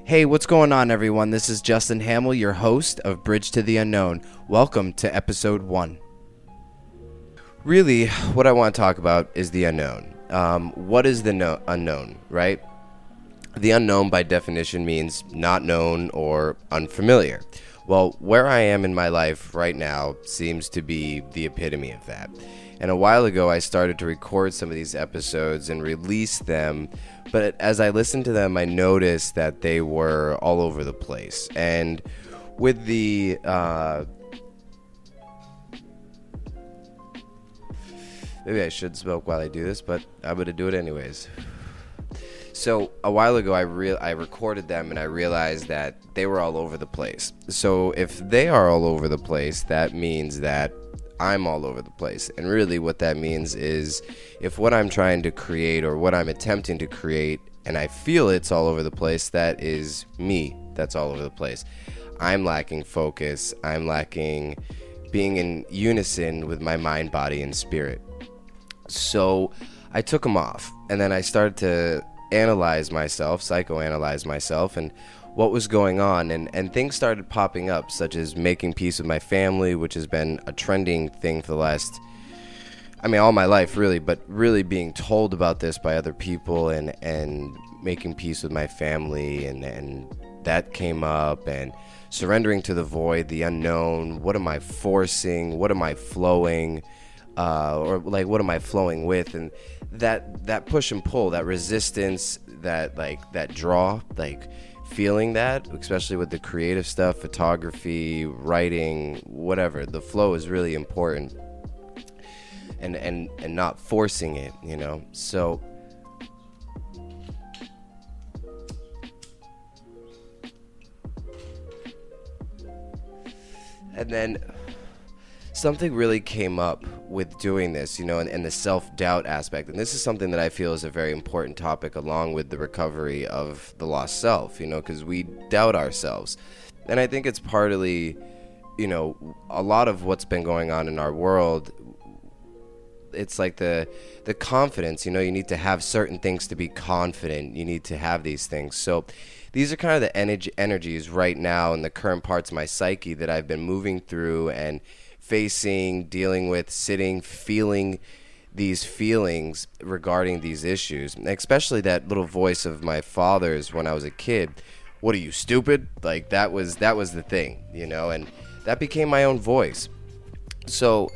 Hey, what's going on, everyone? This is Justin Hamill, your host of Bridge to the Unknown. Welcome to episode 1. Really, what I want to talk about is the unknown. What is the unknown, right? The unknown, by definition, means not known or unfamiliar. Well, where I am in my life right now seems to be the epitome of that. And a while ago, I started to record some of these episodes and release them. But as I listened to them, I noticed that they were all over the place. And with the maybe I should smoke while I do this, but I'm going to do it anyways. So a while ago, I recorded them and I realized that they were all over the place. So if they are all over the place, that means that I'm all over the place. And really what that means is if what I'm trying to create or what I'm attempting to create and I feel it's all over the place, that is me. That's all over the place. I'm lacking focus. I'm lacking being in unison with my mind, body, and spirit. So I took them off and then I started to analyze myself, psychoanalyze myself, and what was going on, and things started popping up, such as making peace with my family, which has been a trending thing for the last, all my life really, but really being told about this by other people and making peace with my family, and that came up, and surrendering to the void, the unknown. What am I forcing? What am I flowing? What am I flowing with? And that push and pull, that resistance, that draw, feeling that, especially with the creative stuff, photography, writing, whatever, the flow is really important, and not forcing it, so and then something really came up with doing this, and the self-doubt aspect. And this is something that I feel is a very important topic along with the recovery of the lost self, because we doubt ourselves. And I think it's partly, a lot of what's been going on in our world. It's like the confidence, you need to have certain things to be confident. You need to have these things. So these are kind of the energies right now in the current parts of my psyche that I've been moving through and facing, dealing with, sitting, feeling these feelings regarding these issues, especially that little voice of my father's when I was a kid. What are you, stupid? That was the thing, and that became my own voice. So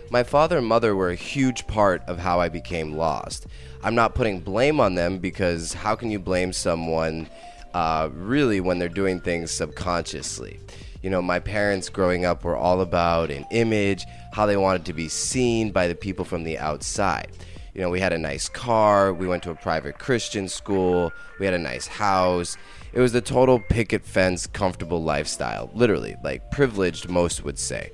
my father and mother were a huge part of how I became lost. I'm not putting blame on them, because how can you blame someone really when they're doing things subconsciously? My parents growing up were all about an image, how they wanted to be seen by the people from the outside. We had a nice car, we went to a private Christian school, we had a nice house. It was the total picket fence, comfortable lifestyle, literally, privileged, most would say.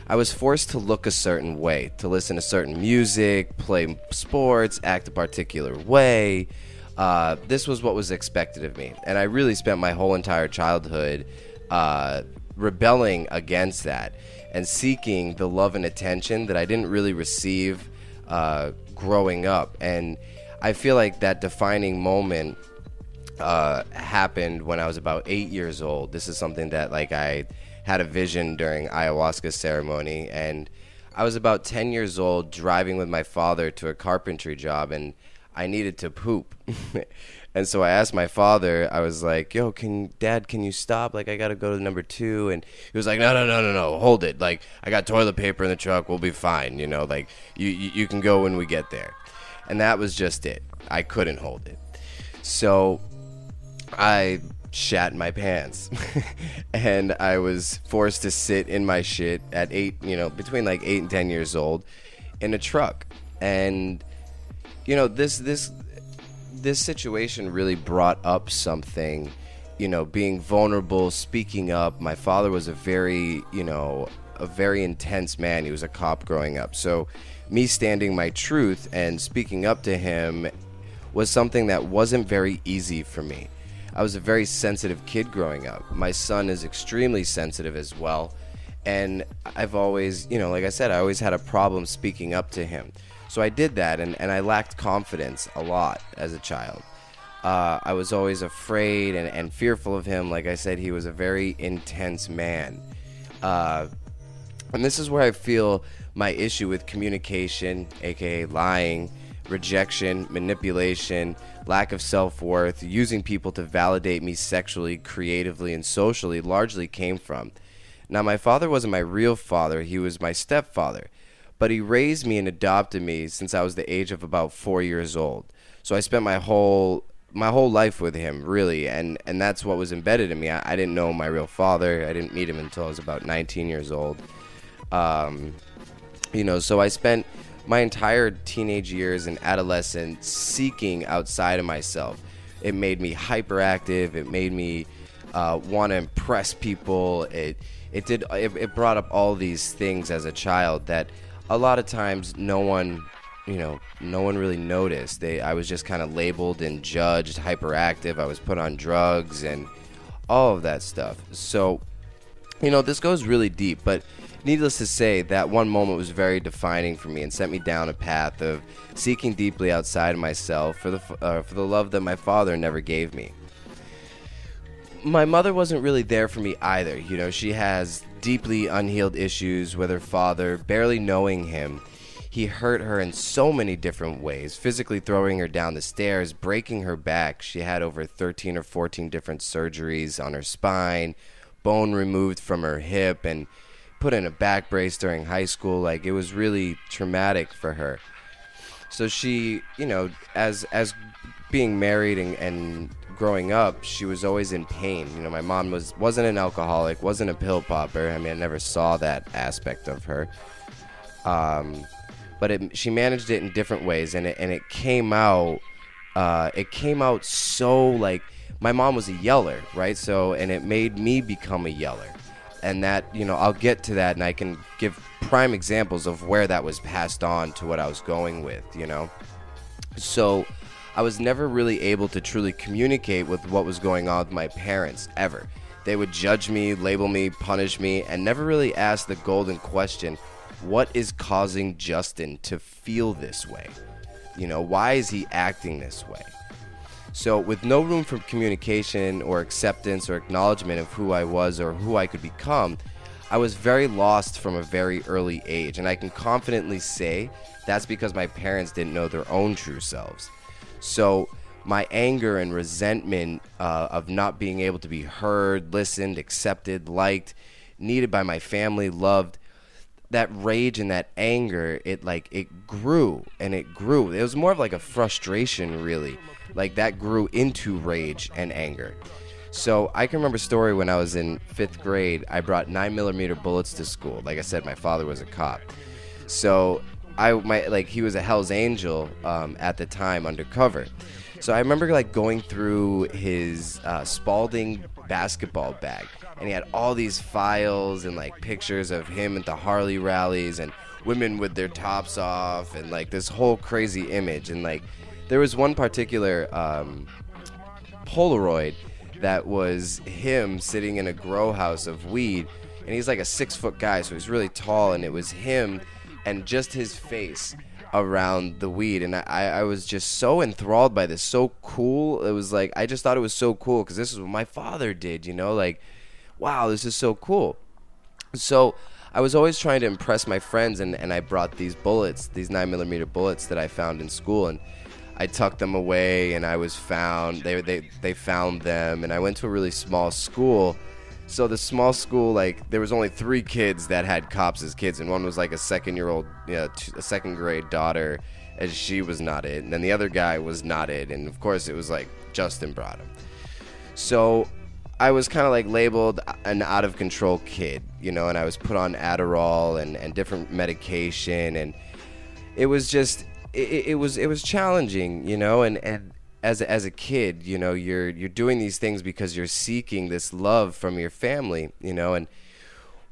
I was forced to look a certain way, to listen to certain music, play sports, act a particular way. This was what was expected of me, and I really spent my whole entire childhood rebelling against that and seeking the love and attention that I didn't really receive growing up. And I feel like that defining moment happened when I was about 8 years old. This is something that I had a vision during ayahuasca ceremony, and I was about 10 years old driving with my father to a carpentry job, and I needed to poop. And so I asked my father, I was like, yo, Dad, can you stop? I got to go to number 2. And he was like, no, hold it. I got toilet paper in the truck. We'll be fine. You can go when we get there. And that was just it. I couldn't hold it. So I shat my pants and I was forced to sit in my shit at 8, between 8 and 10 years old in a truck. And, this situation really brought up something, being vulnerable, speaking up. My father was a very intense man. He was a cop growing up. So me standing my truth and speaking up to him was something that wasn't very easy for me. I was a very sensitive kid growing up. My son is extremely sensitive as well. And I've always, like I said, I always had a problem speaking up to him. So I did that, and I lacked confidence a lot as a child. I was always afraid and fearful of him. Like I said, he was a very intense man. And this is where I feel my issue with communication, aka lying, rejection, manipulation, lack of self-worth, using people to validate me sexually, creatively, and socially largely came from. Now, my father wasn't my real father. He was my stepfather. But he raised me and adopted me since I was the age of about 4 years old. So I spent my whole life with him, really, and that's what was embedded in me. I didn't know my real father. I didn't meet him until I was about 19 years old. So I spent my entire teenage years and adolescence seeking outside of myself. It made me hyperactive. It made me want to impress people. It brought up all these things as a child that a lot of times no one really noticed. I was just kind of labeled and judged hyperactive. I was put on drugs and all of that stuff. So, this goes really deep, but needless to say, that one moment was very defining for me and sent me down a path of seeking deeply outside of myself for the love that my father never gave me. My mother wasn't really there for me either. She has deeply unhealed issues with her father. Barely knowing him, he hurt her in so many different ways, physically throwing her down the stairs, breaking her back. She had over 13 or 14 different surgeries on her spine, bone removed from her hip, and put in a back brace during high school. Like, it was really traumatic for her. So she, as being married and growing up, she was always in pain. My mom wasn't an alcoholic, wasn't a pill popper. I never saw that aspect of her. But she managed it in different ways, and it came out. So, like, my mom was a yeller, right? So, and it made me become a yeller. And that, I'll get to that, and I can give prime examples of where that was passed on to what I was going with, So I was never really able to truly communicate with what was going on with my parents, ever. They would judge me, label me, punish me, and never really ask the golden question, what is causing Justin to feel this way? Why is he acting this way? So with no room for communication or acceptance or acknowledgement of who I was or who I could become, I was very lost from a very early age. And I can confidently say that's because my parents didn't know their own true selves. So my anger and resentment of not being able to be heard, listened, accepted, liked, needed by my family, loved, that rage and that anger, it grew and it grew. It was more of like a frustration, really. Like, that grew into rage and anger. So I can remember a story when I was in 5th grade. I brought 9mm bullets to school. Like I said, my father was a cop. So he was a Hell's Angel at the time, undercover. So I remember going through his Spalding basketball bag, and he had all these files and pictures of him at the Harley rallies and women with their tops off and this whole crazy image. And there was one particular Polaroid that was him sitting in a grow house of weed, and he's like a 6-foot guy, so he's really tall, and it was him and just his face around the weed. And I was just so enthralled by this, so cool. It was I just thought it was so cool because this is what my father did, wow, this is so cool. So I was always trying to impress my friends, and I brought these bullets, these 9mm bullets that I found in school, and I tucked them away, and I was found. They found them, and I went to a really small school. So the small school, there was only 3 kids that had cops as kids, and one was a 2-year-old, a 2nd grade daughter, and she was not it. And then the other guy was not it, and of course it was Justin brought him. So I was kind of labeled an out of control kid, and I was put on Adderall and different medication, and it was just. It was challenging, and as a kid, you're doing these things because you're seeking this love from your family, and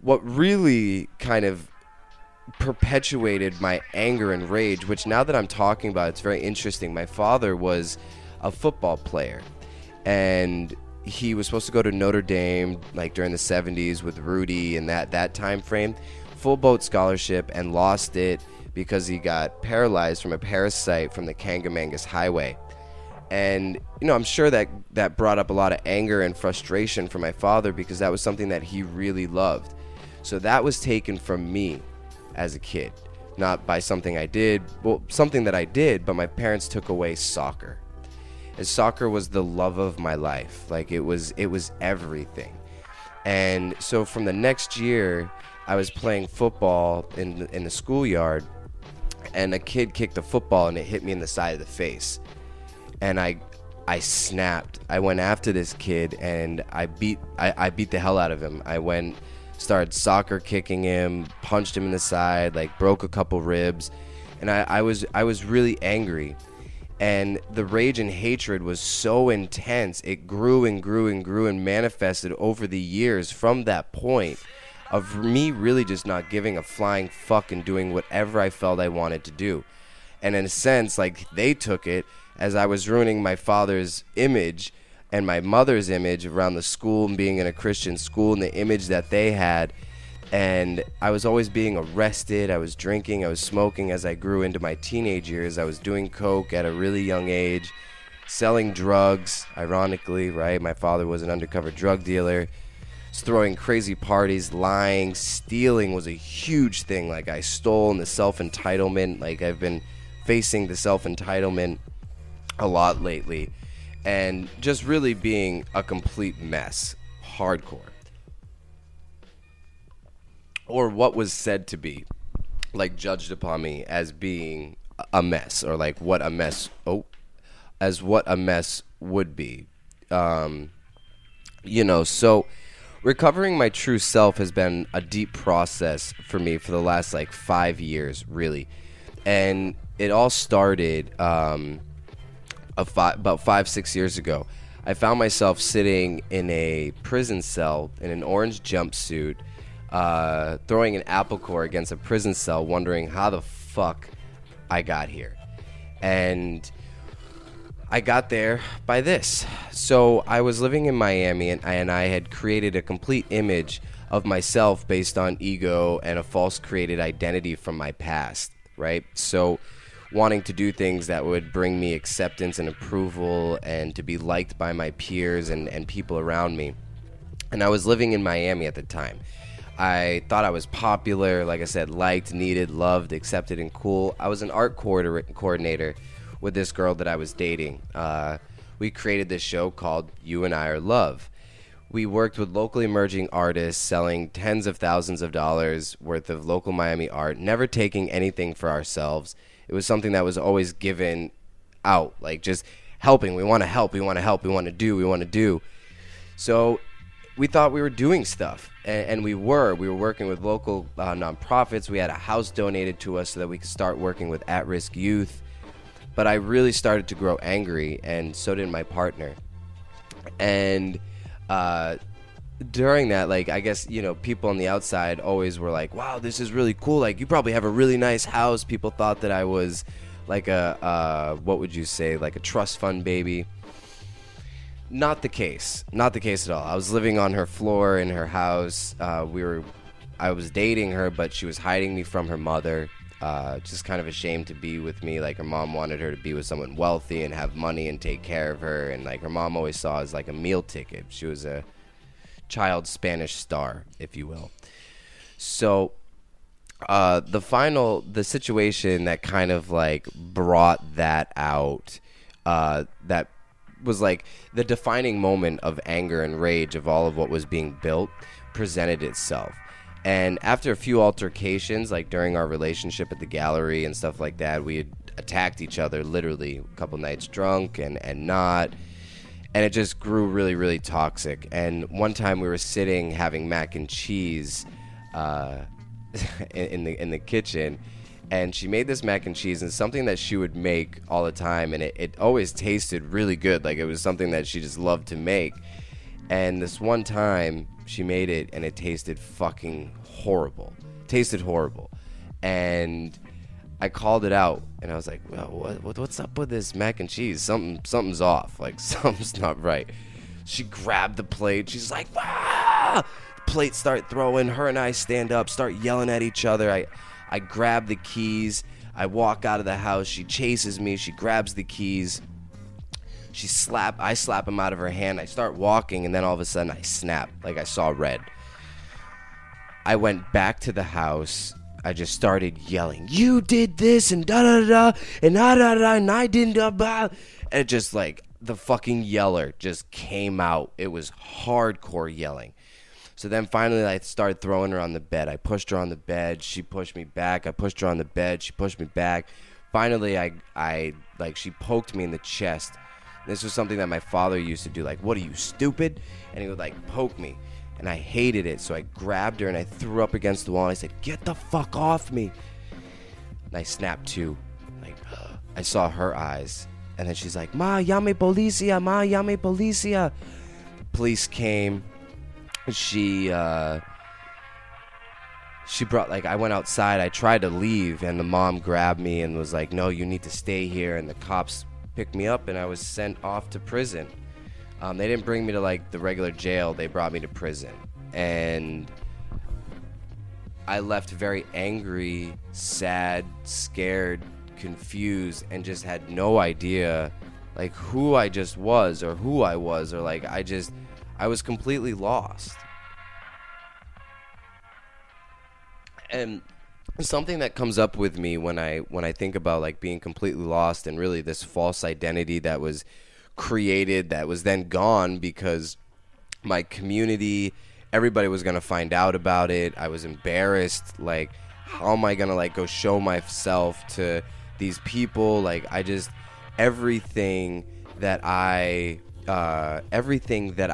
what really kind of perpetuated my anger and rage, which now that I'm talking about, it's very interesting. My father was a football player, and he was supposed to go to Notre Dame during the 70s with Rudy and that time frame, full boat scholarship, and lost it because he got paralyzed from a parasite from the Kangamangas Highway. And, you know, I'm sure that that brought up a lot of anger and frustration for my father, because that was something that he really loved. So that was taken from me as a kid, not by something I did, well, something that I did, but my parents took away soccer. And soccer was the love of my life. Like, it was everything. And so from the next year, I was playing football in the schoolyard, and a kid kicked the football and it hit me in the side of the face. And I snapped. I went after this kid and I beat the hell out of him. I started soccer kicking him, punched him in the side, like broke a couple ribs, and I was really angry. And the rage and hatred was so intense, it grew and grew and grew and manifested over the years from that point of me really just not giving a flying fuck and doing whatever I felt I wanted to do. And in a sense, like, they took it as I was ruining my father's image and my mother's image around the school and being in a Christian school and the image that they had. And I was always being arrested. I was drinking. I was smoking as I grew into my teenage years. I was doing coke at a really young age, selling drugs, ironically, right? My father was an undercover drug dealer. I was throwing crazy parties, lying, stealing was a huge thing. Like, I stole, and the self-entitlement. Like, I've been facing the self-entitlement a lot lately. And just really being a complete mess. Hardcore. Or what was said to be, like, judged upon me as being a mess, or like what a mess, as what a mess would be. You know, so recovering my true self has been a deep process for me for the last, like, 5 years, really. And it all started about 5-6 years ago. I found myself sitting in a prison cell in an orange jumpsuit, throwing an apple core against a prison cell, wondering how the fuck I got here. And I got there by this. So I was living in Miami, and I had created a complete image of myself based on ego and a false created identity from my past, right? So wanting to do things that would bring me acceptance and approval and to be liked by my peers and people around me. And I was living in Miami at the time. I thought I was popular, like I said, liked, needed, loved, accepted, and cool. I was an art coordinator with this girl that I was dating. We created this show called You and I Are Love. We worked with locally emerging artists, selling tens of thousands of dollars worth of local Miami art, never taking anything for ourselves. It was something that was always given out, like just helping. We want to help, we want to help, we want to do. So we thought we were doing stuff, and we were working with local nonprofits. We had a house donated to us so that we could start working with at-risk youth. But I really started to grow angry, and so did my partner. And during that, like, I guess, you know, people on the outside always were like, wow, this is really cool. Like, you probably have a really nice house. People thought that I was like what would you say, like a trust fund baby. Not the case. Not the case at all. I was living on her floor in her house. I was dating her, but she was hiding me from her mother. Just kind of ashamed to be with me. Like, her mom wanted her to be with someone wealthy and have money and take care of her. And, like, her mom always saw as like a meal ticket. She was a child Spanish star, if you will. So the situation that kind of like brought that out, that was like the defining moment of anger and rage of all of what was being built, presented itself. And after a few altercations, like during our relationship at the gallery and stuff like that, we had attacked each other literally a couple nights drunk and not. And it just grew really, really toxic. And one time we were sitting having mac and cheese in the kitchen, and she made this mac and cheese, and something that she would make all the time, and it always tasted really good. Like, it was something that she just loved to make. And this one time she made it, and it tasted fucking horrible. Tasted horrible. And I called it out, and I was like, well, what's up with this mac and cheese? Something's off. Like, something's not right. She grabbed the plate. She's like, ah! Plate start throwing. Her and I stand up, start yelling at each other. I grab the keys. I walk out of the house. She chases me. She grabs the keys. I slap him out of her hand. I start walking, and then all of a sudden I snap, like I saw red. I went back to the house. I just started yelling, "You did this, and da-da-da, and da-da-da, and I didn't da-ba." And it just like, the fucking yeller just came out. It was hardcore yelling. So then finally I started throwing her on the bed. I pushed her on the bed. She pushed me back. I pushed her on the bed. She pushed me back. Finally, she poked me in the chest. This was something that my father used to do. Like, "What are you, stupid?" And he would like poke me. And I hated it. So I grabbed her and I threw her up against the wall. And I said, "Get the fuck off me." And I snapped too. Like, I saw her eyes. And then she's like, "Ma, llame policía, ma, llame policía." Police came. She brought, like, I went outside. I tried to leave, and the mom grabbed me and was like, "No, you need to stay here." And the cops picked me up, and I was sent off to prison. They didn't bring me to, like, the regular jail. They brought me to prison. And I left very angry, sad, scared, confused, and just had no idea, like, who I just was, or who I was, or, like, I was completely lost. And something that comes up with me when I think about, like, being completely lost, and really this false identity that was created, that was then gone because my community, everybody was going to find out about it. I was embarrassed. Like, how am I going to, like, go show myself to these people? Like, everything that I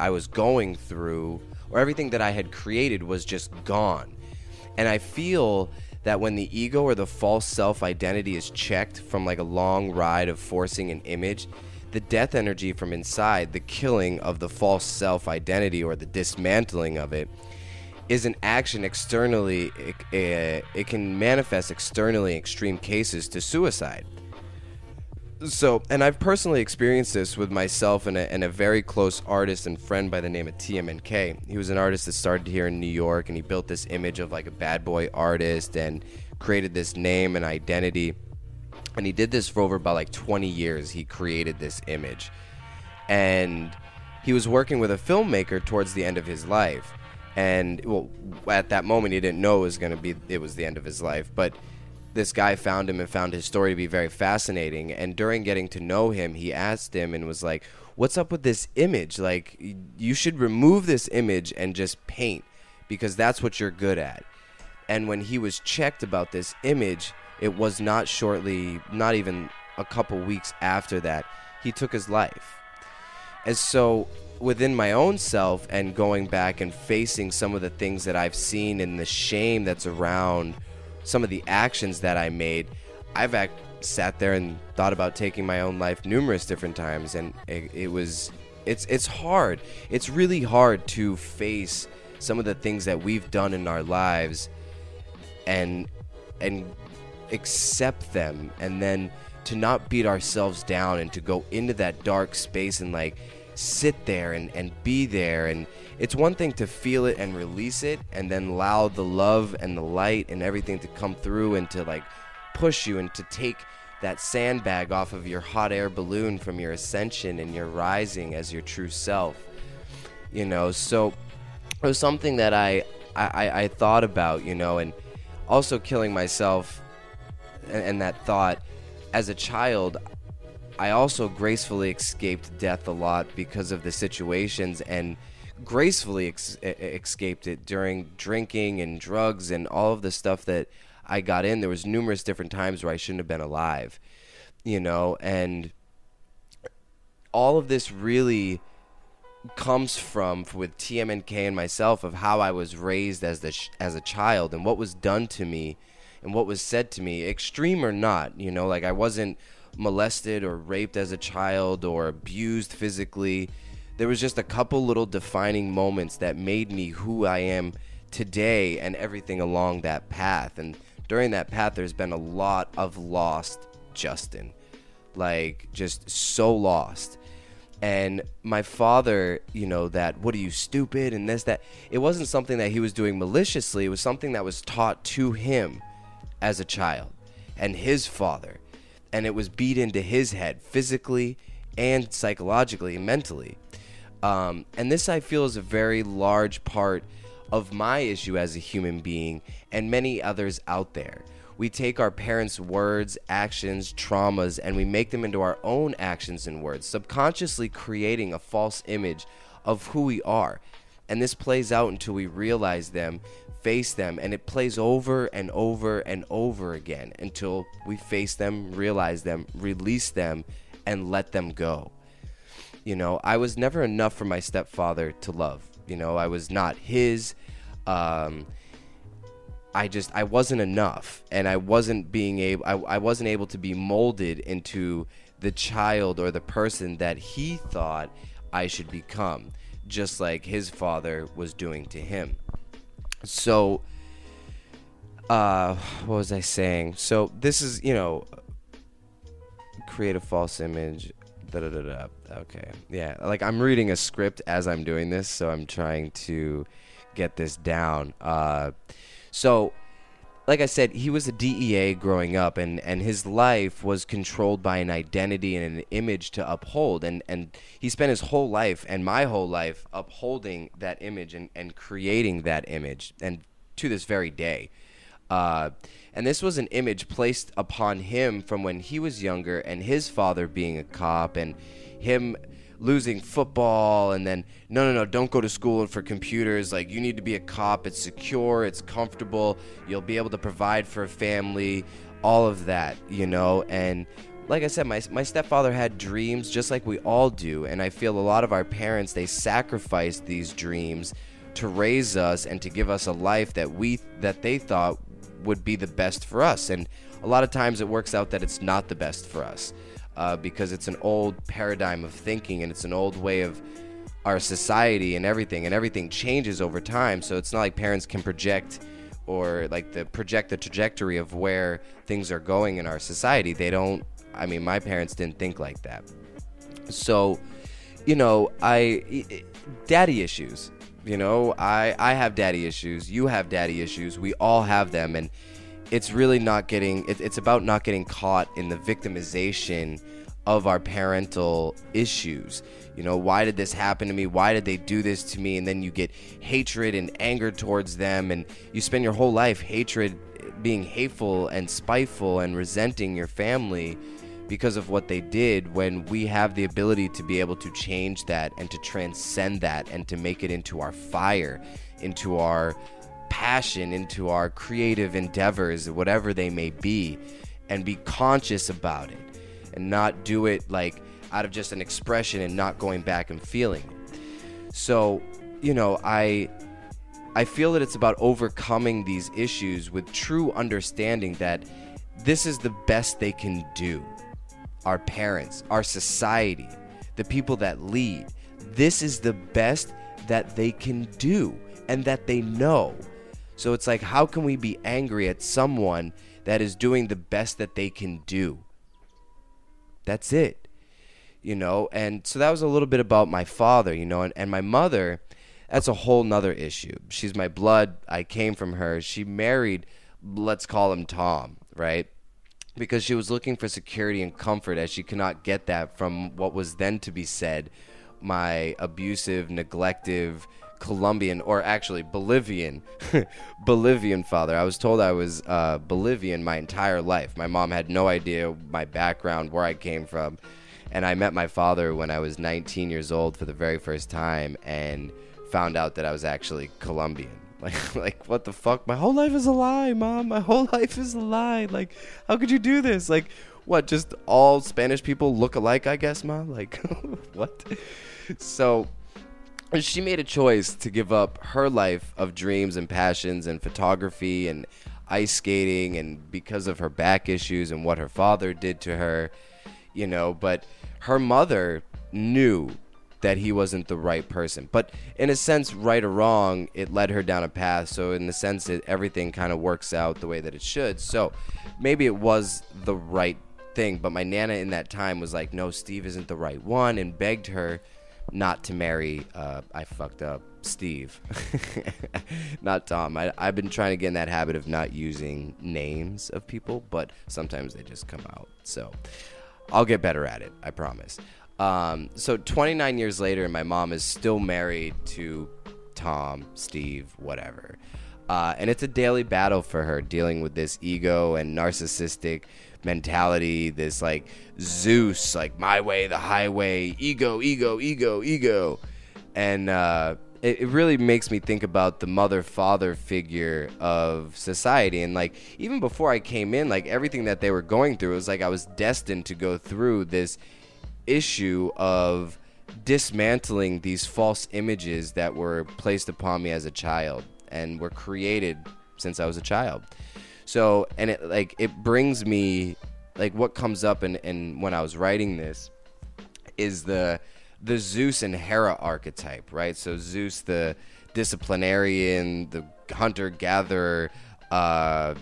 was going through, or everything that I had created, was just gone. And I feel that when the ego or the false self-identity is checked from, like, a long ride of forcing an image, the death energy from inside, the killing of the false self-identity or the dismantling of it, is an action externally. It can manifest externally in extreme cases to suicide. So, and I've personally experienced this with myself and a very close artist and friend by the name of TMNK. He was an artist that started here in New York, and he built this image of, like, a bad boy artist and created this name and identity. And he did this for over about, like, 20 years. He created this image. And he was working with a filmmaker towards the end of his life. And, well, at that moment, he didn't know it was the end of his life. But this guy found him and found his story to be very fascinating. And during getting to know him, he asked him and was like, "What's up with this image? Like, you should remove this image and just paint, because that's what you're good at." And when he was checked about this image, it was not even a couple weeks after that, he took his life. And so within my own self, and going back and facing some of the things that I've seen and the shame that's around some of the actions that I made, I've sat there and thought about taking my own life numerous different times. And it's hard. It's really hard to face some of the things that we've done in our lives and accept them, and then to not beat ourselves down, and to go into that dark space and, like, sit there and be there. And it's one thing to feel it and release it, and then allow the love and the light and everything to come through and to, like, push you and to take that sandbag off of your hot air balloon from your ascension and your rising as your true self, you know. So it was something that I thought about, you know. And also killing myself, and that thought, as a child, I also gracefully escaped death a lot because of the situations, and gracefully escaped it during drinking and drugs and all of the stuff that I got in. There was numerous different times where I shouldn't have been alive, you know. And all of this really comes from, with TMNK and myself, of how I was raised as a child, and what was done to me and what was said to me, extreme or not, you know. Like, I wasn't molested or raped as a child or abused physically. There was just a couple little defining moments that made me who I am today, and everything along that path. And during that path, there's been a lot of lost Justin, like, just so lost. And my father, you know, that, "What are you, stupid?" and this, that, it wasn't something that he was doing maliciously. It was something that was taught to him as a child, and his father. And it was beat into his head physically and psychologically and mentally. And this, I feel, is a very large part of my issue as a human being and many others out there. We take our parents' words, actions, traumas, and we make them into our own actions and words, subconsciously creating a false image of who we are. And this plays out until we realize them, face them, and it plays over and over and over again until we face them, realize them, release them, and let them go. You know, I was never enough for my stepfather to love. You know, I was not his. I wasn't enough, and I wasn't able to be molded into the child or the person that he thought I should become, just like his father was doing to him. So, what was I saying? So this is, you know, create a false image. Okay, yeah, like I'm reading a script as I'm doing this, so I'm trying to get this down. So, like I said, he was a DEA growing up, and his life was controlled by an identity and an image to uphold, and he spent his whole life and my whole life upholding that image and creating that image, and to this very day. And this was an image placed upon him from when he was younger, and his father being a cop, and him losing football, and then no, don't go to school for computers, like you need to be a cop, it's secure, it's comfortable, you'll be able to provide for a family, all of that, you know. And like I said, my stepfather had dreams just like we all do, and I feel a lot of our parents, they sacrificed these dreams to raise us and to give us a life that they thought would be the best for us. And a lot of times it works out that it's not the best for us, because it's an old paradigm of thinking, and it's an old way of our society and everything changes over time. So it's not like parents can project or project the trajectory of where things are going in our society. They don't. I mean, my parents didn't think like that. So, you know, daddy issues. You know, I have daddy issues. You have daddy issues. We all have them, and it's really it's about not getting caught in the victimization of our parental issues. You know, why did this happen to me? Why did they do this to me? And then you get hatred and anger towards them, and you spend your whole life being hateful and spiteful and resenting your family because of what they did, when we have the ability to be able to change that and to transcend that and to make it into our fire, into our passion, into our creative endeavors, whatever they may be, and be conscious about it and not do it like out of just an expression and not going back and feeling it. So, you know, I feel that it's about overcoming these issues with true understanding that this is the best they can do. Our parents, our society, the people that lead, this is the best that they can do and that they know. So it's like, how can we be angry at someone that is doing the best that they can do? That's it, you know. And so that was a little bit about my father, you know, and my mother, that's a whole nother issue. She's my blood. I came from her. She married, let's call him Tom, right? Because she was looking for security and comfort, as she could not get that from what was then to be said, my abusive, neglective, Colombian, or actually Bolivian father. I was told I was Bolivian my entire life. My mom had no idea my background, where I came from. And I met my father when I was 19 years old for the very first time, and found out that I was actually Colombian. Like, what the fuck? My whole life is a lie, Mom. My whole life is a lie. Like, how could you do this? Like, what, just all Spanish people look alike, I guess, Mom? Like, what? So she made a choice to give up her life of dreams and passions and photography and ice skating, and because of her back issues and what her father did to her, you know. But her mother knew that he wasn't the right person. But in a sense, right or wrong, it led her down a path. So in the sense that everything kind of works out the way that it should. So maybe it was the right thing. But my Nana in that time was like, no, Steve isn't the right one, and begged her not to marry, I fucked up, Steve. Not Tom. I've been trying to get in that habit of not using names of people, but sometimes they just come out. So I'll get better at it, I promise. So 29 years later, my mom is still married to Tom, Steve, whatever. And it's a daily battle for her, dealing with this ego and narcissistic mentality, this like Zeus, like my way, the highway, ego, ego, ego, ego. And it really makes me think about the mother-father figure of society. And like, even before I came in, like everything that they were going through, it was like I was destined to go through this issue of dismantling these false images that were placed upon me as a child and were created since I was a child. So, and it brings me, like, what comes up and when I was writing this is the Zeus and Hera archetype, right? So Zeus, the disciplinarian, the hunter-gatherer, the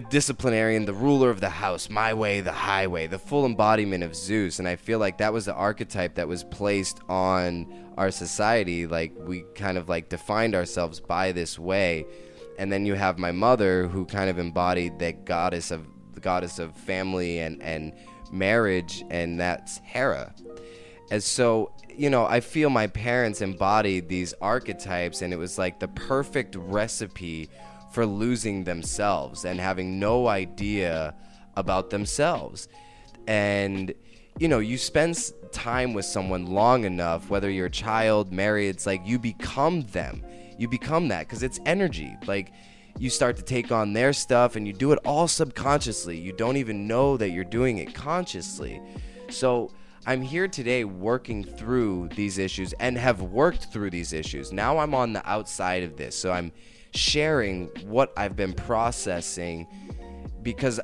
disciplinarian, the ruler of the house, my way, the highway, the full embodiment of Zeus. And I feel like that was the archetype that was placed on our society. Like, we kind of like defined ourselves by this way. And then you have my mother, who kind of embodied the goddess of family and marriage, and that's Hera. And so, I feel my parents embodied these archetypes, and it was like the perfect recipe for losing themselves and having no idea about themselves. And you spend time with someone long enough, whether you're a child, married, it's like you become them. You become that because it's energy. Like, you start to take on their stuff, and you do it all subconsciously. You don't even know that you're doing it consciously. So I'm here today working through these issues and have worked through these issues. Now I'm on the outside of this, so I'm sharing what I've been processing, because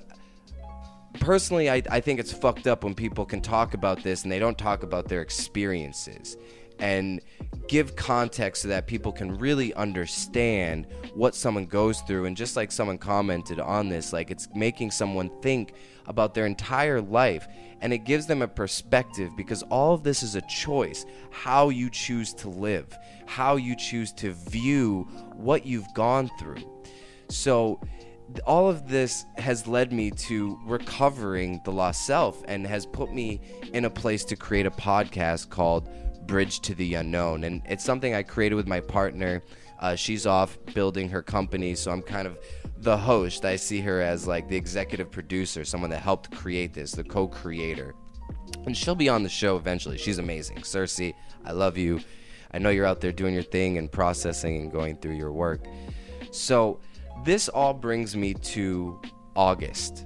personally I think it's fucked up when people can talk about this and they don't talk about their experiences and give context so that people can really understand what someone goes through. And just like someone commented on this, like, it's making someone think about their entire life, and it gives them a perspective, because all of this is a choice, how you choose to live, how you choose to view what you've gone through. So all of this has led me to recovering the lost self, and has put me in a place to create a podcast called Bridge to the Unknown. And it's something I created with my partner. She's off building her company, so I'm kind of the host. I see her as like the executive producer, someone that helped create this, the co-creator. And she'll be on the show eventually. She's amazing. Cersei, I love you. I know you're out there doing your thing and processing and going through your work. So this all brings me to August.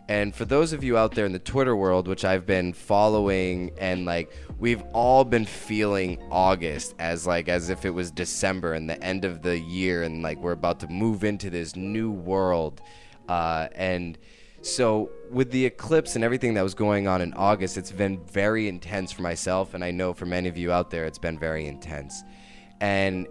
And for those of you out there in the Twitter world, which I've been following, and like, we've all been feeling August as if it was December and the end of the year, and like we're about to move into this new world. And so with the eclipse and everything that was going on in August, it's been very intense for myself, and I know for many of you out there, it's been very intense. And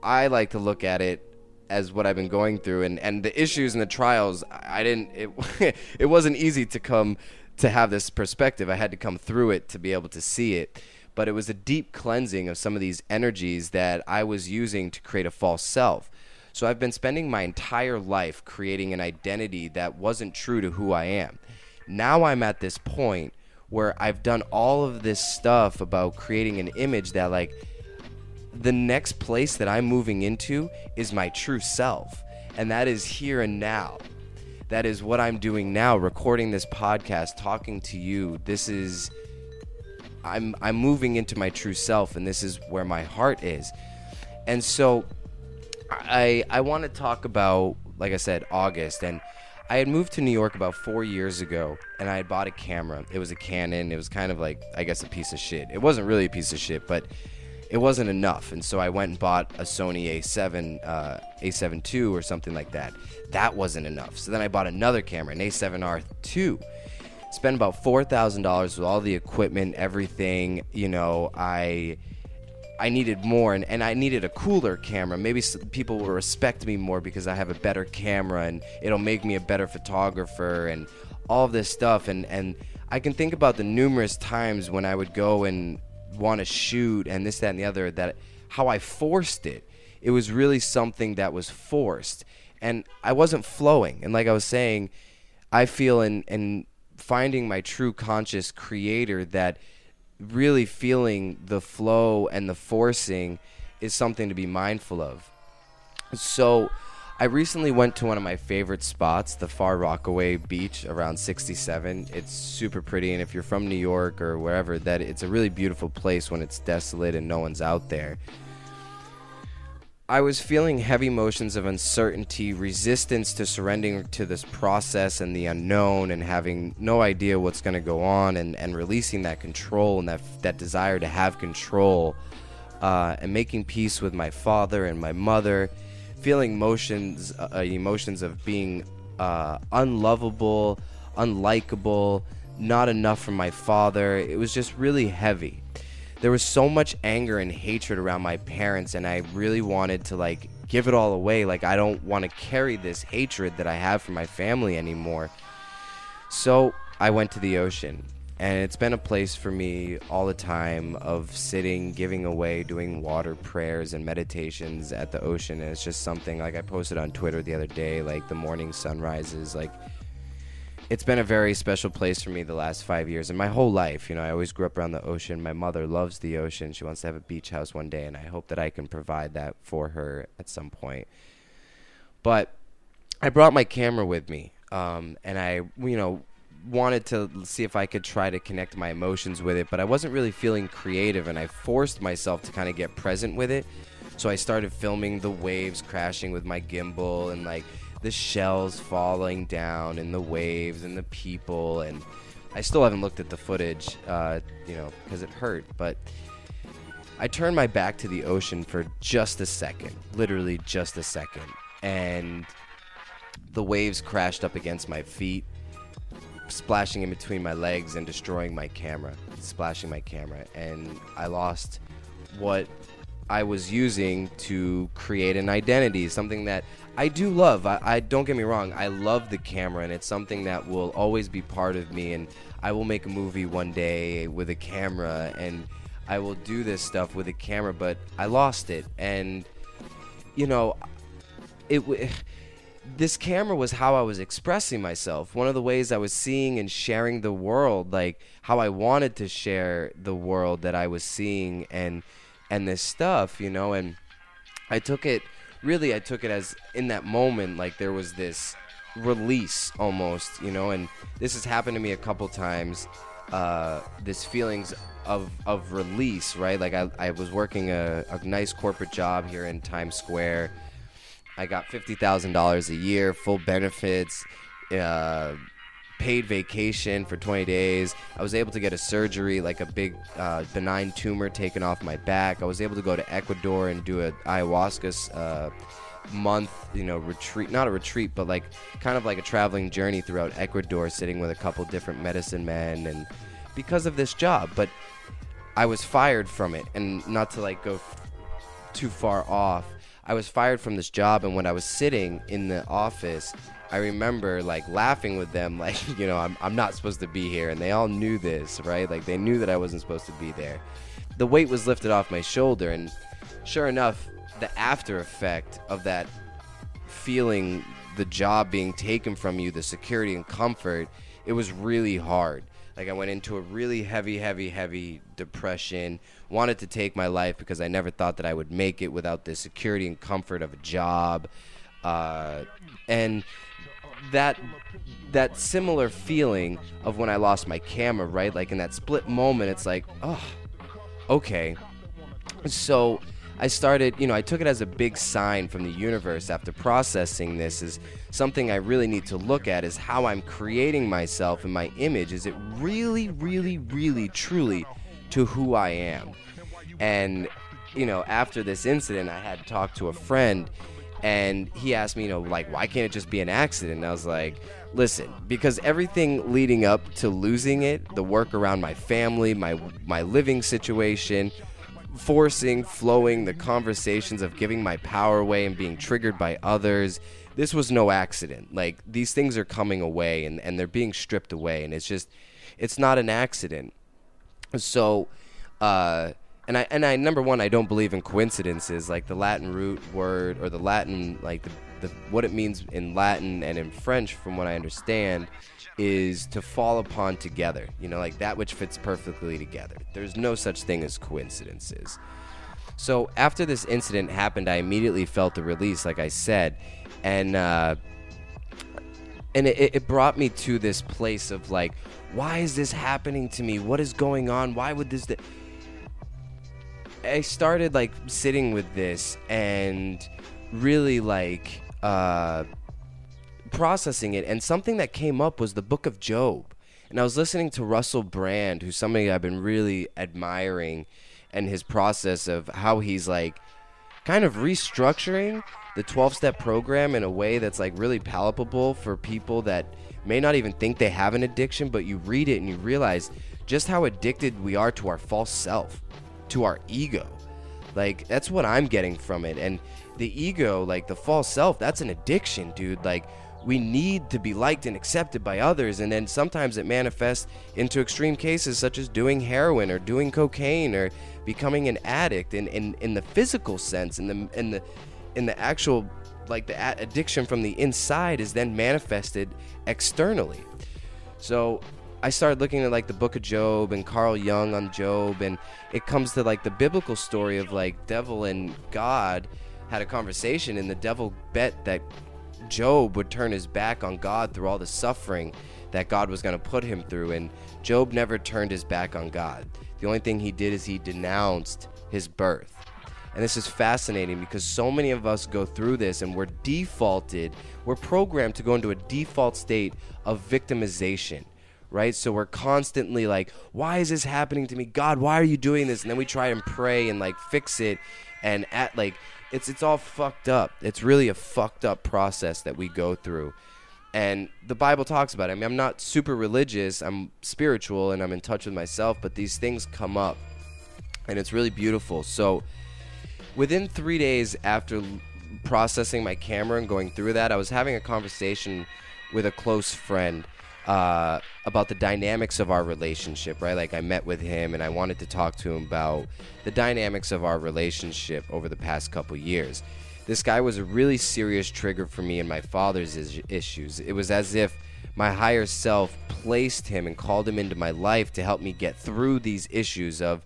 I like to look at it as what I've been going through, and the issues and the trials. It wasn't easy to come to have this perspective. I had to come through it to be able to see it. But it was a deep cleansing of some of these energies that I was using to create a false self. So I've been spending my entire life creating an identity that wasn't true to who I am. Now I'm at this point where I've done all of this stuff about creating an image that, like, the next place that I'm moving into is my true self. And that is here and now. That is what I'm doing now, recording this podcast, talking to you. This is, I'm moving into my true self, and this is where my heart is. And so I want to talk about, like I said, August. And I had moved to New York about 4 years ago, and I had bought a camera. It was a Canon. It was kind of like, I guess, a piece of shit. It wasn't really a piece of shit, but it wasn't enough. And so I went and bought a Sony A7 II or something like that. That wasn't enough. So then I bought another camera, an A7R II. Spent about $4,000 with all the equipment, everything. You know, I needed more, and I needed a cooler camera. Maybe people will respect me more because I have a better camera, and it'll make me a better photographer, and all of this stuff. And I can think about the numerous times when I would go and want to shoot and this, that, and the other, that how I forced it. It was really something that was forced, and I wasn't flowing. And like I was saying, I feel in finding my true conscious creator, that really feeling the flow and the forcing is something to be mindful of. So I recently went to one of my favorite spots, the Far Rockaway Beach around 67. It's super pretty, and if you're from New York or wherever, that it's a really beautiful place when it's desolate and no one's out there. I was feeling heavy emotions of uncertainty, resistance to surrendering to this process and the unknown, and having no idea what's going to go on, and releasing that control and that desire to have control, and making peace with my father and my mother, feeling emotions of being unlovable, unlikable, not enough for my father. It was just really heavy. There was so much anger and hatred around my parents, and I really wanted to like give it all away. Like, I don't want to carry this hatred that I have for my family anymore. So I went to the ocean, and it's been a place for me all the time of sitting, giving away, doing water prayers and meditations at the ocean. And it's just something, like I posted on Twitter the other day, like the morning sunrises, like it's been a very special place for me the last 5 years and my whole life. You know, I always grew up around the ocean. My mother loves the ocean. She wants to have a beach house one day, and I hope that I can provide that for her at some point. But I brought my camera with me, and I, wanted to see if I could try to connect my emotions with it, but I wasn't really feeling creative, and I forced myself to kind of get present with it. So I started filming the waves crashing with my gimbal, and like the shells falling down, and the waves and the people, and I still haven't looked at the footage, because it hurt, but I turned my back to the ocean for just a second, literally just a second, and the waves crashed up against my feet, splashing in between my legs and destroying my camera, splashing my camera, and I lost what I was using to create an identity, something that I do love. I don't get me wrong, I love the camera, and it's something that will always be part of me, and I will make a movie one day with a camera, and I will do this stuff with a camera, but I lost it, and this camera was how I was expressing myself. One of the ways I was seeing and sharing the world, like how I wanted to share the world that I was seeing, and this stuff, and I took it as, in that moment, like there was this release almost, and this has happened to me a couple times, this feelings of release, right? Like I was working a nice corporate job here in Times Square. I got $50,000 a year, full benefits, paid vacation for 20 days. I was able to get a surgery, like a big benign tumor taken off my back. I was able to go to Ecuador and do an ayahuasca month, retreat, not a retreat, but like kind of like a traveling journey throughout Ecuador, sitting with a couple different medicine men, and because of this job. But I was fired from it, and not to like go too far off, I was fired from this job, and when I was sitting in the office, I remember like laughing with them, like, I'm not supposed to be here, and they all knew this, right? Like they knew that I wasn't supposed to be there. The weight was lifted off my shoulder, and sure enough, the after effect of that feeling, the job being taken from you, the security and comfort, it was really hard. Like I went into a really heavy depression, wanted to take my life because I never thought that I would make it without the security and comfort of a job. And that similar feeling of when I lost my camera, right? Like in that split moment, it's like, oh, okay. So I started, I took it as a big sign from the universe after processing this, is something I really need to look at, is how I'm creating myself and my image. Is it really, really, really, truly to who I am? And, after this incident, I had talked to a friend, and he asked me, like, why can't it just be an accident? And I was like, listen, because everything leading up to losing it, the work around my family, my living situation, forcing, flowing, the conversations of giving my power away and being triggered by others, this was no accident. Like, these things are coming away, and they're being stripped away, and it's not an accident. So, and I number one, I don't believe in coincidences. Like the Latin root word, or the Latin, like what it means in Latin and in French, from what I understand, is to fall upon together. You know, like that which fits perfectly together. There's no such thing as coincidences. So after this incident happened, I immediately felt the release, like I said, and it brought me to this place of like, why is this happening to me? What is going on? Why would this? I started like sitting with this and really like processing it, and something that came up was the Book of Job. And I was listening to Russell Brand, who's somebody I've been really admiring, and his process of how he's like kind of restructuring the 12-step program in a way that's like really palpable for people that may not even think they have an addiction, but you read it and you realize just how addicted we are to our false self, to our ego. Like, that's what I'm getting from it. And the ego, like the false self, that's an addiction, dude. Like, we need to be liked and accepted by others, and then sometimes it manifests into extreme cases such as doing heroin or doing cocaine or becoming an addict in the physical sense, in the actual, like, the addiction from the inside is then manifested externally. So I started looking at like the Book of Job and Carl Jung on Job, and it comes to like the biblical story of like devil and God had a conversation, and the devil bet that Job would turn his back on God through all the suffering that God was going to put him through, and Job never turned his back on God. The only thing he did is he denounced his birth. And this is fascinating because so many of us go through this, and we're programmed to go into a default state of victimization, right? So we're constantly like, why is this happening to me? God, why are you doing this? And then we try and pray and like fix it, and it's all fucked up. It's really a fucked up process that we go through. And the Bible talks about it. I mean, I'm not super religious, I'm spiritual, and I'm in touch with myself, but these things come up, and it's really beautiful. So within 3 days after processing my camera and going through that, I was having a conversation with a close friend about the dynamics of our relationship, right? Like, I met with him and I wanted to talk to him about the dynamics of our relationship over the past couple years. This guy was a really serious trigger for me and my father's issues. It was as if my higher self placed him and called him into my life to help me get through these issues of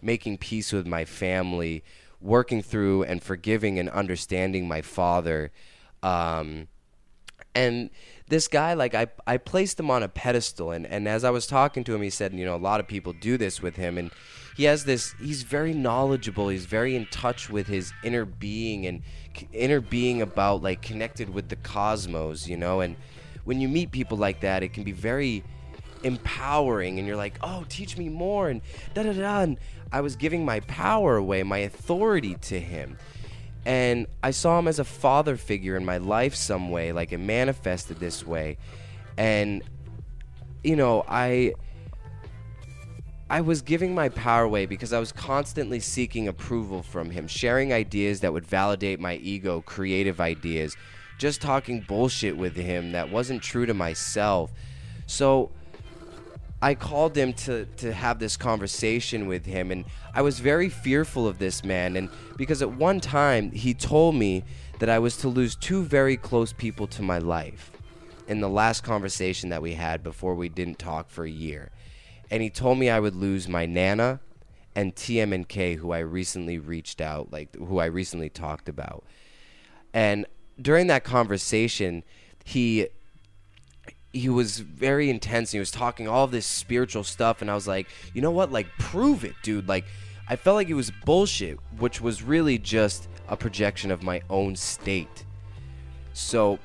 making peace with my family, working through and forgiving and understanding my father. And this guy, like, I placed him on a pedestal, and as I was talking to him, he said, you know, a lot of people do this with him, and he's very knowledgeable, he's very in touch with his inner being about, like, connected with the cosmos, you know, and when you meet people like that, it can be very empowering, and you're like, oh, teach me more, and da-da-da, and I was giving my power away, my authority to him. And I saw him as a father figure in my life some way, like it manifested this way. And, you know, I was giving my power away because I was constantly seeking approval from him, sharing ideas that would validate my ego, creative ideas, just talking bullshit with him that wasn't true to myself. So I called him to have this conversation with him, and I was very fearful of this man, and because at one time he told me that I was to lose two very close people to my life in the last conversation that we had before we didn't talk for a year. And he told me I would lose my Nana and TMNK, who I recently reached out, like who I recently talked about. And during that conversation, he was very intense, and he was talking all of this spiritual stuff, and I was like, you know what, like, prove it, dude. Like, I felt like it was bullshit, which was really just a projection of my own state. So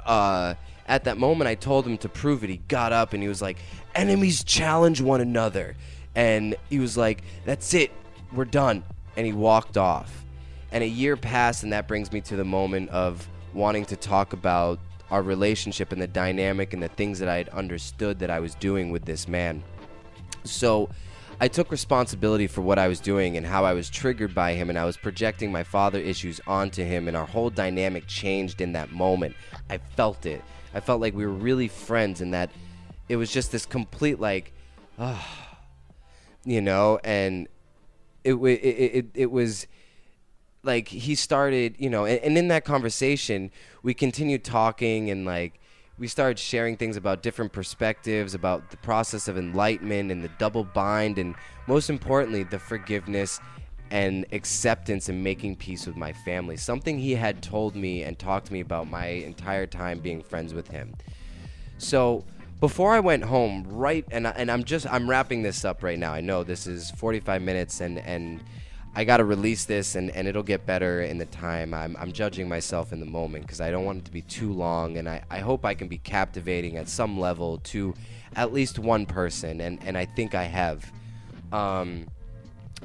at that moment, I told him to prove it. He got up and he was like, enemies challenge one another, and he was like, that's it, we're done, and he walked off. And a year passed, and that brings me to the moment of wanting to talk about our relationship and the dynamic and the things that I had understood that I was doing with this man. So I took responsibility for what I was doing and how I was triggered by him, and I was projecting my father issues onto him, and our whole dynamic changed in that moment. I felt it. I felt like we were really friends, and that it was just this complete, like, you know, and it was like he started, and in that conversation, we continued talking, and like we started sharing things about different perspectives, about the process of enlightenment and the double bind, and most importantly, the forgiveness and acceptance and making peace with my family. Something he had told me and talked to me about my entire time being friends with him. So before I went home, and I'm wrapping this up right now. I know this is 45 minutes, and I got to release this, and it'll get better in the time. I'm judging myself in the moment because I don't want it to be too long, and I hope I can be captivating at some level to at least one person, and I think I have.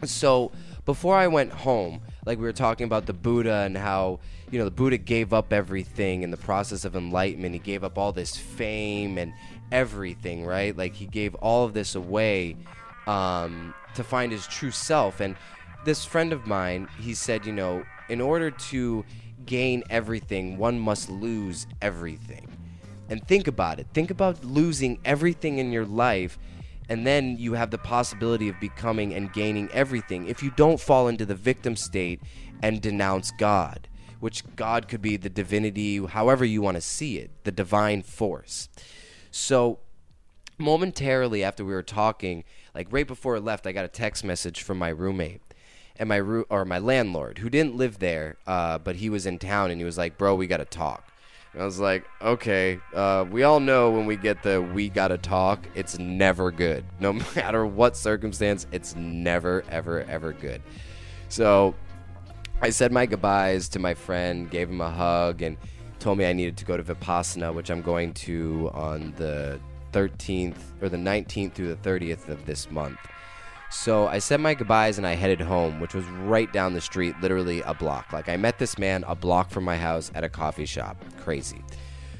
So before I went home, like we were talking about the Buddha and how, the Buddha gave up everything in the process of enlightenment. He gave up all this fame and everything, right? Like he gave all of this away to find his true self. And this friend of mine, he said, in order to gain everything, one must lose everything. And think about it. Think about losing everything in your life, and then you have the possibility of becoming and gaining everything if you don't fall into the victim state and denounce God, which God could be the divinity, however you want to see it, the divine force. So momentarily after we were talking, like right before I left, I got a text message from my roommate. And my landlord, who didn't live there, but he was in town, and he was like, bro, we got to talk. And I was like, okay, we all know when we get the we got to talk, it's never good. No matter what circumstance, it's never, ever, ever good. So I said my goodbyes to my friend, gave him a hug, and told me I needed to go to Vipassana, which I'm going to on the 13th or the 19th through the 30th of this month. So I said my goodbyes and I headed home, which was right down the street, literally a block. Like I met this man a block from my house at a coffee shop. Crazy.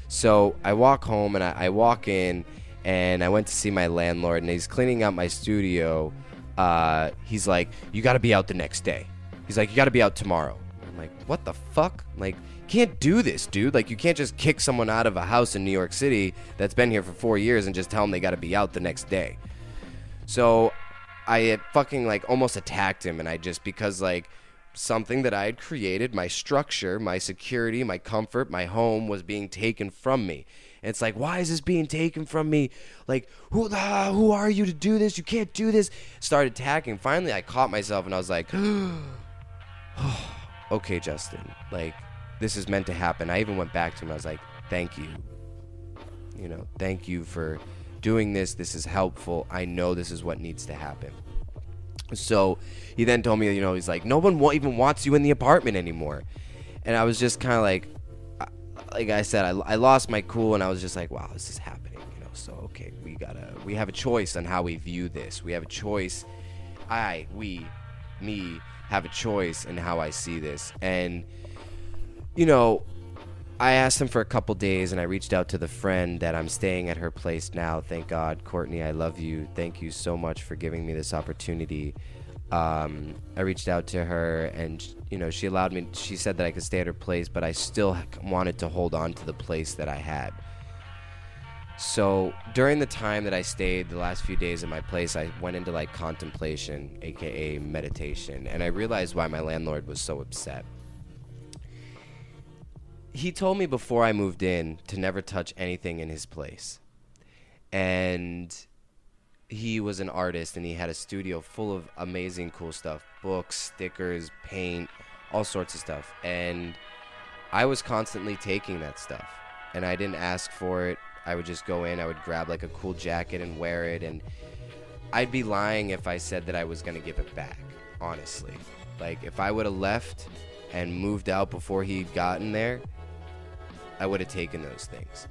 So I walk home and I walk in and I went to see my landlord and he's cleaning out my studio. He's like, you got to be out the next day. He's like, you got to be out tomorrow. I'm like, what the fuck? I'm like, you can't do this, dude. Like you can't just kick someone out of a house in New York City that's been here for 4 years and just tell them they got to be out the next day. So I had fucking like almost attacked him, and I just, because like something that I had created, my structure, my security, my comfort, my home was being taken from me. And it's like, why is this being taken from me? Like, who are you to do this? You can't do this. Started attacking. Finally, I caught myself and I was like, okay, Justin, like this is meant to happen. I even went back to him. I was like, thank you. Thank you for doing this. This is helpful. I know this is what needs to happen. So he then told me, he's like, no one even wants you in the apartment anymore. And I was just kind of like I said, I lost my cool, and I was just like, wow, this is happening, so okay, we have a choice on how we view this. We have a choice. Me have a choice in how I see this. And I asked him for a couple days, and I reached out to the friend that I'm staying at her place now. Thank God, Courtney, I love you. Thank you so much for giving me this opportunity. I reached out to her, and she allowed me. She said that I could stay at her place, but I still wanted to hold on to the place that I had. So during the time that I stayed, the last few days at my place, I went into like contemplation, aka meditation, and I realized why my landlord was so upset. He told me before I moved in to never touch anything in his place. And he was an artist, and he had a studio full of amazing, cool stuff. Books, stickers, paint, all sorts of stuff. And I was constantly taking that stuff. And I didn't ask for it. I would just go in, I would grab like a cool jacket and wear it. And I'd be lying if I said that I was going to give it back, honestly. Like, if I would have left and moved out before he'd gotten there, I would have taken those things.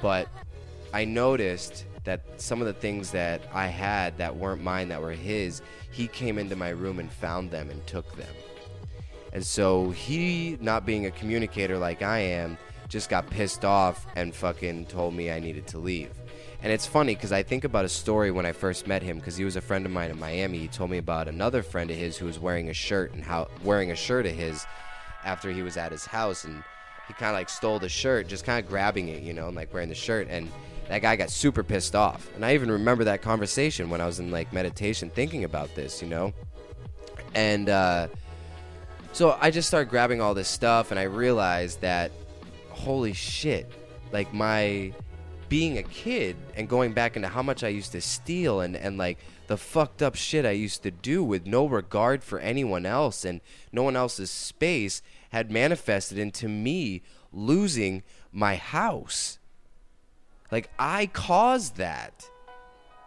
But I noticed that some of the things that I had that weren't mine, that were his, he came into my room and found them and took them. And so he, not being a communicator like I am, just got pissed off and fucking told me I needed to leave. And it's funny because I think about a story when I first met him, because he was a friend of mine in Miami. He told me about another friend of his who was wearing a shirt of his after he was at his house, and he kind of like stole the shirt, just kind of grabbing it, and like wearing the shirt, and that guy got super pissed off. And I even remember that conversation when I was in like meditation thinking about this, And So I just started grabbing all this stuff, and I realized that, holy shit, like my being a kid and going back into how much I used to steal and like the fucked up shit I used to do with no regard for anyone else and no one else's space had manifested into me losing my house. Like, I caused that.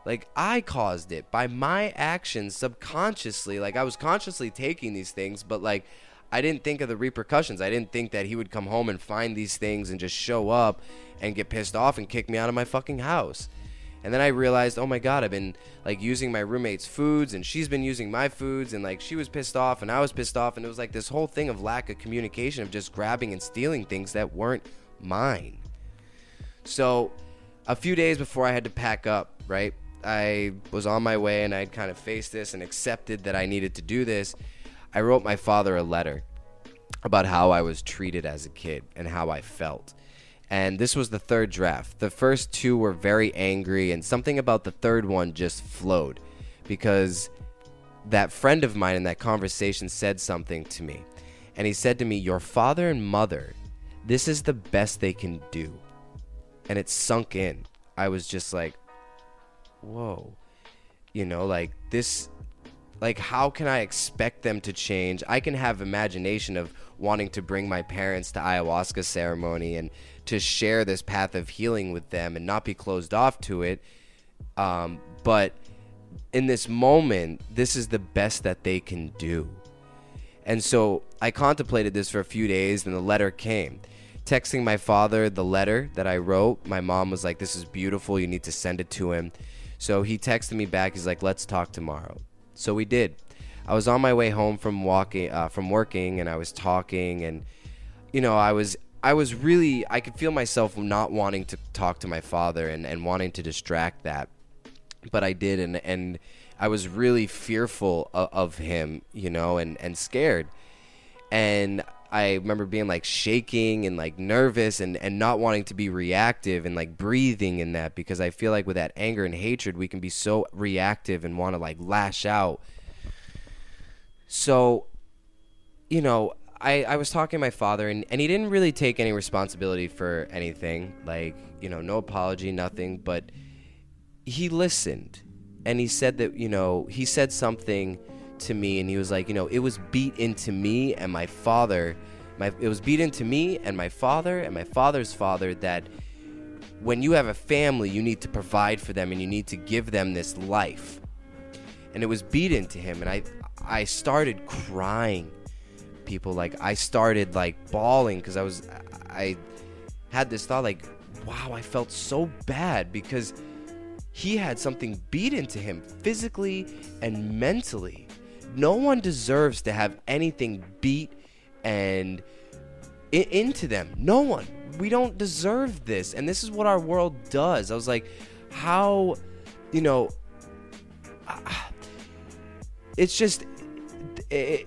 Like, I caused it by my actions subconsciously. Like, I was consciously taking these things, but like, I didn't think of the repercussions. I didn't think that he would come home and find these things and just show up and get pissed off and kick me out of my fucking house. And then I realized, oh my God, I've been like using my roommate's foods and she's been using my foods, and like she was pissed off and I was pissed off, and it was like this whole thing of lack of communication, of just grabbing and stealing things that weren't mine. So a few days before I had to pack up, right, I was on my way and I'd kind of faced this and accepted that I needed to do this. I wrote my father a letter about how I was treated as a kid and how I felt. And this was the third draft. The first two were very angry, and something about the third one just flowed because that friend of mine in that conversation said something to me. And he said to me, your father and mother, this is the best they can do. And it sunk in. I was just like, whoa, you know, like this, like how can I expect them to change? I can have imagination of wanting to bring my parents to ayahuasca ceremony and to share this path of healing with them and not be closed off to it. But in this moment, this is the best that they can do. And so I contemplated this for a few days, and the letter came. Texting my father the letter that I wrote, my mom was like, this is beautiful, you need to send it to him. So he texted me back, he's like, let's talk tomorrow. So we did. I was on my way home from working, and I was talking, and you know, I was really, I could feel myself not wanting to talk to my father and wanting to distract that, but I did, and I was really fearful of him, you know, and scared. And I remember being like shaking and like nervous and not wanting to be reactive and like breathing in that, because I feel like with that anger and hatred, we can be so reactive and want to like lash out. So, you know, I was talking to my father, and he didn't really take any responsibility for anything, like, you know, no apology, nothing, but he listened, and he said that, you know, he said something to me, and he was like, you know, it was beat into me and my father, it was beat into me and my father and my father's father that when you have a family, you need to provide for them and you need to give them this life. And it was beat into him, and I started crying. People, like, I started like bawling because I had this thought like, wow, I felt so bad because he had something beat into him physically and mentally. No one deserves to have anything beat and into them. No one. We don't deserve this, and this is what our world does. I was like, how, you know, it's just it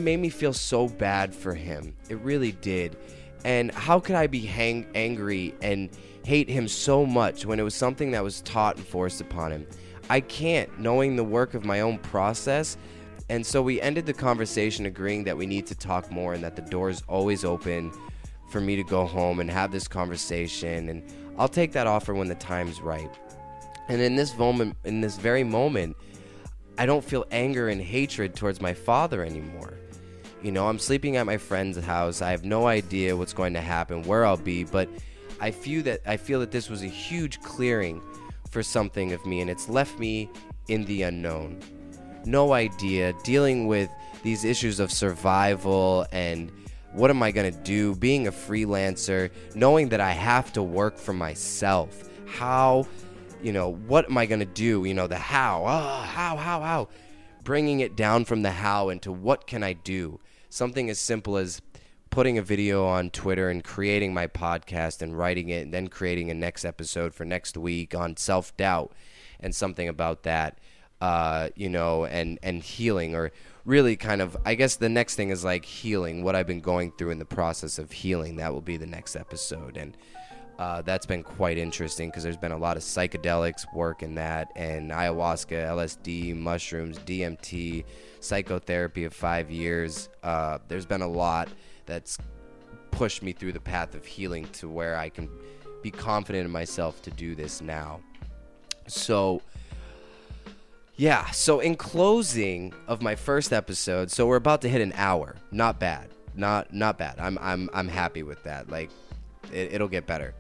made me feel so bad for him. It really did. And how could I be angry and hate him so much when it was something that was taught and forced upon him? I can't, knowing the work of my own process. And so we ended the conversation agreeing that we need to talk more and that the door's always open for me to go home and have this conversation. And I'll take that offer when the time's right. And in this very moment, I don't feel anger and hatred towards my father anymore. You know, I'm sleeping at my friend's house. I have no idea what's going to happen, where I'll be, but I feel that this was a huge clearing for something of me, and it's left me in the unknown. No idea, dealing with these issues of survival and what am I going to do, being a freelancer, knowing that I have to work for myself. How, you know, what am I going to do? You know, the how. How. Bringing it down from the how into what can I do? Something as simple as putting a video on Twitter and creating my podcast and writing it and then creating a next episode for next week on self-doubt and something about that, you know, and healing, or really kind of, I guess the next thing is like healing, what I've been going through in the process of healing. That will be the next episode. And That's been quite interesting because there's been a lot of psychedelics work in that, and ayahuasca, LSD, mushrooms, DMT, psychotherapy of 5 years. There's been a lot that's pushed me through the path of healing to where I can be confident in myself to do this now. So yeah, so in closing of my first episode, so we're about to hit an hour. Not bad. Not bad. I'm happy with that. Like, it'll get better.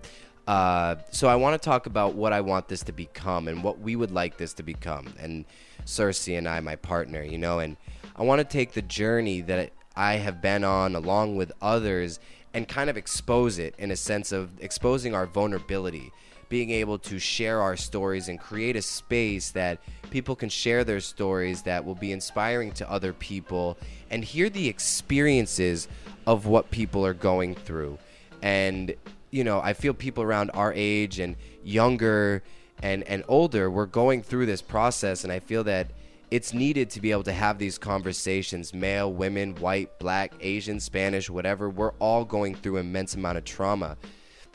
So I want to talk about what I want this to become and what we would like this to become. And Cersei and I, my partner, you know, and I want to take the journey that I have been on along with others and kind of expose it in a sense of exposing our vulnerability, being able to share our stories and create a space that people can share their stories that will be inspiring to other people and hear the experiences of what people are going through. And, you know, I feel people around our age and younger and older, we're going through this process, and I feel that it's needed to be able to have these conversations. Male, women, white, black, Asian, Spanish, whatever, we're all going through an immense amount of trauma.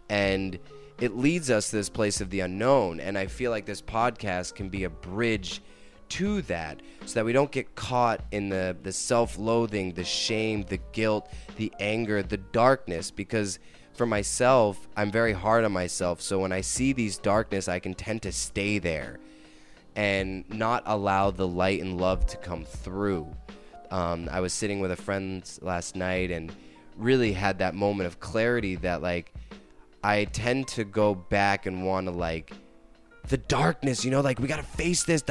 And it leads us to this place of the unknown, and I feel like this podcast can be a bridge to that so that we don't get caught in the self-loathing, the shame, the guilt, the anger, the darkness, because for myself, I'm very hard on myself. So when I see these darkness, I can tend to stay there and not allow the light and love to come through. I was sitting with a friend last night and really had that moment of clarity that, like, I tend to go back and want to, like, the darkness, you know, like, we got to face this,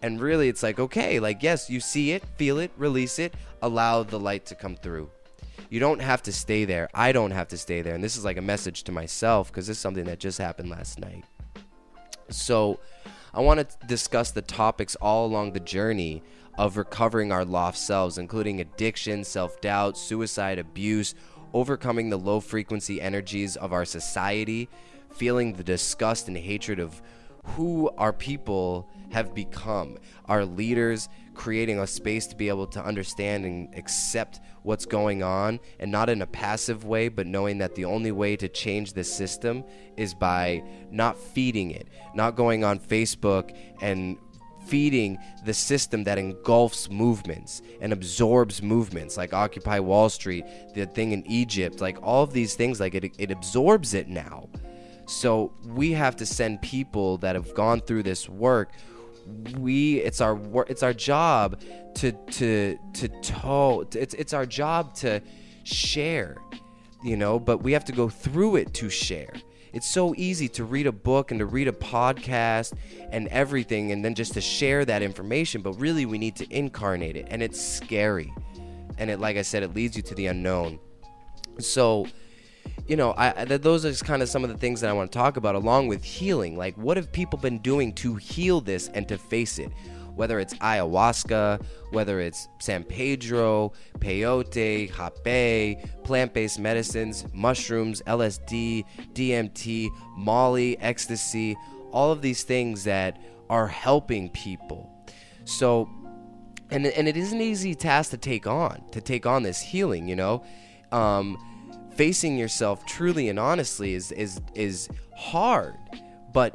and really it's like, okay, like, yes, you see it, feel it, release it, allow the light to come through. You don't have to stay there. I don't have to stay there. And this is like a message to myself because this is something that just happened last night. So I want to discuss the topics all along the journey of recovering our lost selves, including addiction, self-doubt, suicide, abuse, overcoming the low frequency energies of our society, feeling the disgust and hatred of who our people have become, our leaders, creating a space to be able to understand and accept what's going on, and not in a passive way, but knowing that the only way to change the system is by not feeding it, not going on Facebook and feeding the system that engulfs movements and absorbs movements like Occupy Wall Street, the thing in Egypt, like all of these things, like it absorbs it now. So we have to send people that have gone through this work. It's our job it's our job to share, you know, but we have to go through it to share. It's so easy to read a book and to read a podcast and everything and then just to share that information, but really we need to incarnate it, and it's scary. And it, like I said, it leads you to the unknown. So, you know, those are kind of some of the things that I want to talk about, along with healing. Like, what have people been doing to heal this and to face it? Whether it's ayahuasca, whether it's San Pedro, peyote, hape, plant-based medicines, mushrooms, LSD, DMT, Molly, ecstasy, all of these things that are helping people. So, and it is an easy task to take on this healing, you know. Facing yourself truly and honestly is hard, but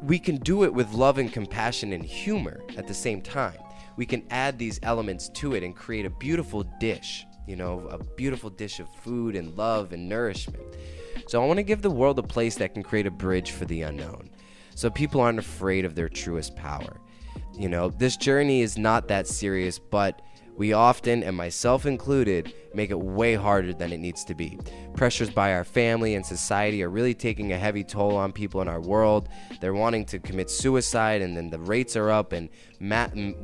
we can do it with love and compassion and humor at the same time. We can add these elements to it and create a beautiful dish, you know, a beautiful dish of food and love and nourishment. So I want to give the world a place that can create a bridge for the unknown, so people aren't afraid of their truest power. You know, this journey is not that serious, but we often, and myself included, make it way harder than it needs to be. Pressures by our family and society are really taking a heavy toll on people in our world. They're wanting to commit suicide, and then the rates are up, and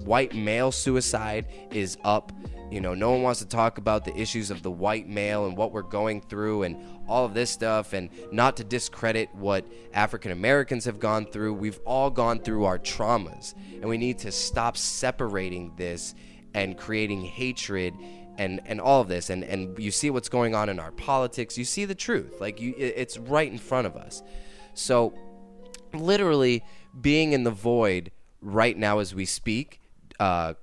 white male suicide is up. You know, no one wants to talk about the issues of the white male and what we're going through and all of this stuff, and not to discredit what African Americans have gone through. We've all gone through our traumas, and we need to stop separating this and creating hatred and all of this, and you see what's going on in our politics. You see the truth, like it's right in front of us. So literally being in the void right now as we speak, as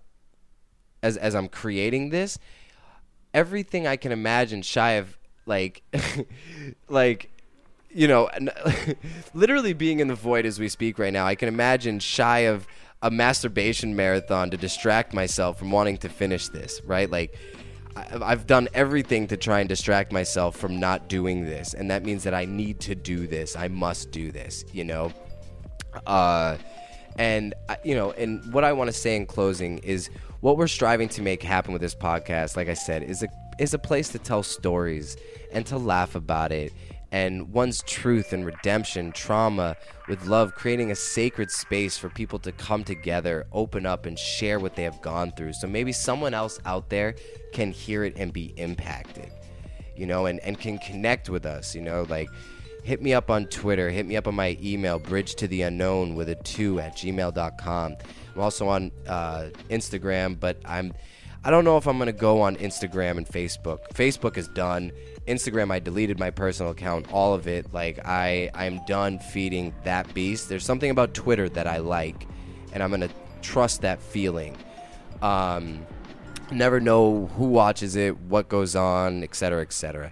I'm creating this, everything I can imagine shy of like like literally being in the void as we speak right now, I can imagine shy of a masturbation marathon to distract myself from wanting to finish this, right? Like, I've done everything to try and distract myself from not doing this, and that means that I need to do this. I must do this, and what I want to say in closing is what we're striving to make happen with this podcast, like I said, is a place to tell stories and to laugh about it, and one's truth and redemption, trauma with love, creating a sacred space for people to come together, open up, and share what they have gone through. So maybe someone else out there can hear it and be impacted, and can connect with us, like, hit me up on Twitter, hit me up on my email, bridgetotheunknown with a 2 at gmail.com. I'm also on Instagram, but I don't know if I'm going to go on Instagram and Facebook. Facebook is done. Instagram, I deleted my personal account, all of it. Like, I'm done feeding that beast. There's something about Twitter that I like, and I'm going to trust that feeling. Never know who watches it, what goes on, etc., etc.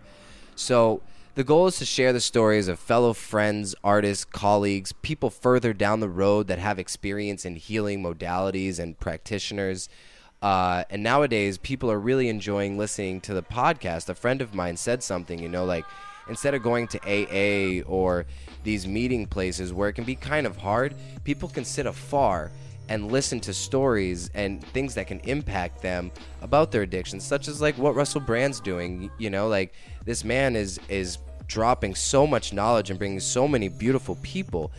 So the goal is to share the stories of fellow friends, artists, colleagues, people further down the road that have experience in healing modalities and practitioners. And nowadays, people are really enjoying listening to the podcast. A friend of mine said something, like, instead of going to AA or these meeting places where it can be kind of hard, people can sit afar and listen to stories and things that can impact them about their addictions, such as like what Russell Brand's doing. Like, this man is dropping so much knowledge and bringing so many beautiful people.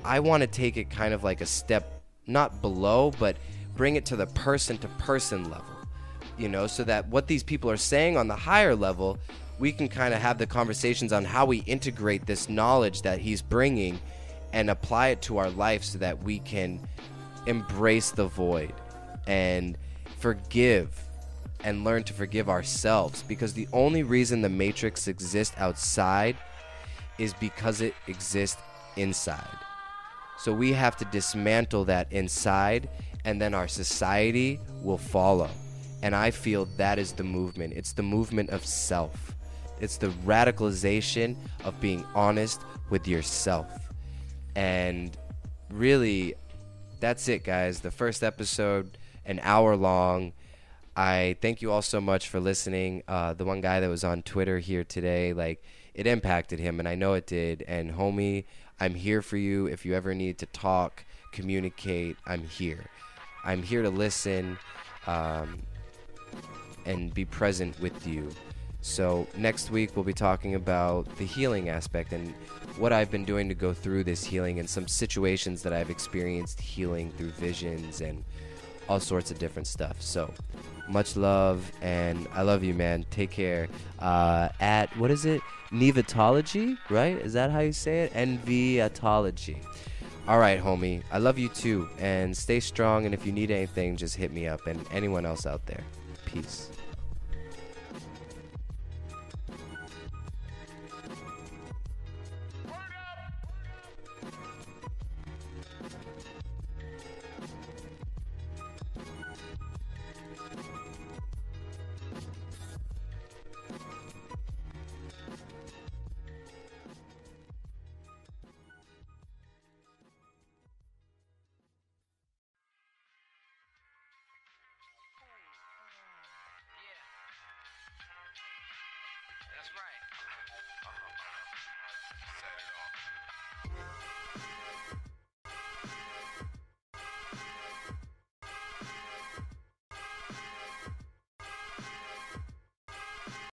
I want to take it kind of like a step, not below, but bring it to the person-to-person level, so that what these people are saying on the higher level, we can kind of have the conversations on how we integrate this knowledge that he's bringing and apply it to our life so that we can embrace the void and forgive and learn to forgive ourselves, because the only reason the Matrix exists outside is because it exists inside. So we have to dismantle that inside, and then our society will follow. And I feel that is the movement. It's the movement of self. It's the radicalization of being honest with yourself. And really, that's it, guys. The first episode, an hour long. I thank you all so much for listening. The one guy that was on Twitter here today, like, it impacted him, and I know it did. And homie, I'm here for you. If you ever need to talk, communicate, I'm here. I'm here to listen and be present with you. So next week we'll be talking about the healing aspect and what I've been doing to go through this healing and some situations that I've experienced healing through visions and all sorts of different stuff. So much love, and I love you, man. Take care. At, what is it? Nevatology, right? Is that how you say it? Nvatology. All right, homie. I love you too, and stay strong. And if you need anything, just hit me up, and anyone else out there. Peace. That's right.